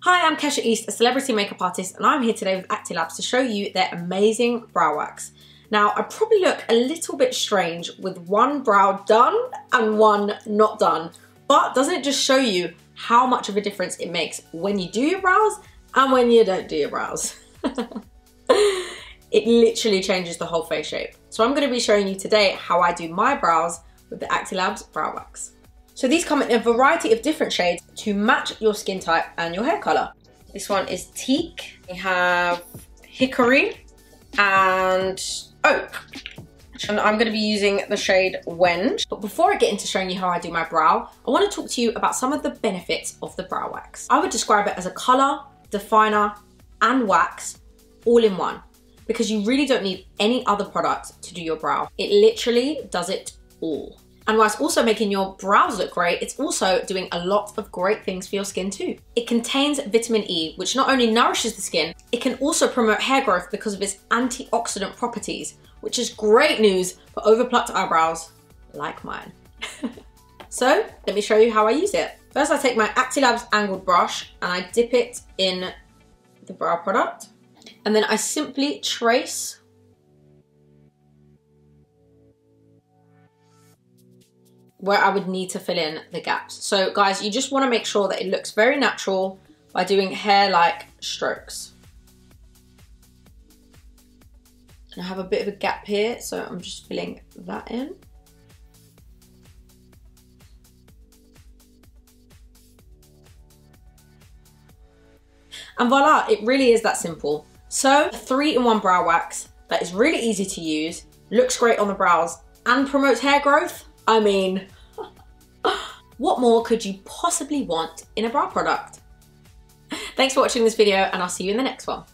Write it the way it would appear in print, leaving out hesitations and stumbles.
Hi, I'm Kesha East, a celebrity makeup artist, and I'm here today with Acti-Labs to show you their amazing brow wax. Now, I probably look a little bit strange with one brow done and one not done, but doesn't it just show you how much of a difference it makes when you do your brows and when you don't do your brows? It literally changes the whole face shape. So I'm going to be showing you today how I do my brows with the Acti-Labs brow wax. So these come in a variety of different shades to match your skin type and your hair color. This one is teak, we have hickory and oak. And I'm going to be using the shade Wenge. But before I get into showing you how I do my brow, I want to talk to you about some of the benefits of the brow wax. I would describe it as a color, definer and wax all in one, because you really don't need any other product to do your brow. It literally does it all. And whilst also making your brows look great, it's also doing a lot of great things for your skin too. It contains vitamin E, which not only nourishes the skin, it can also promote hair growth because of its antioxidant properties, which is great news for overplucked eyebrows like mine. So let me show you how I use it. First, I take my Acti-Labs angled brush and I dip it in the brow product. And then I simply trace where I would need to fill in the gaps. So guys, you just want to make sure that it looks very natural by doing hair-like strokes. And I have a bit of a gap here, so I'm just filling that in. And voila, it really is that simple. So, a 3-in-1 brow wax that is really easy to use, looks great on the brows, and promotes hair growth. I mean, what more could you possibly want in a brow product? Thanks for watching this video, and I'll see you in the next one.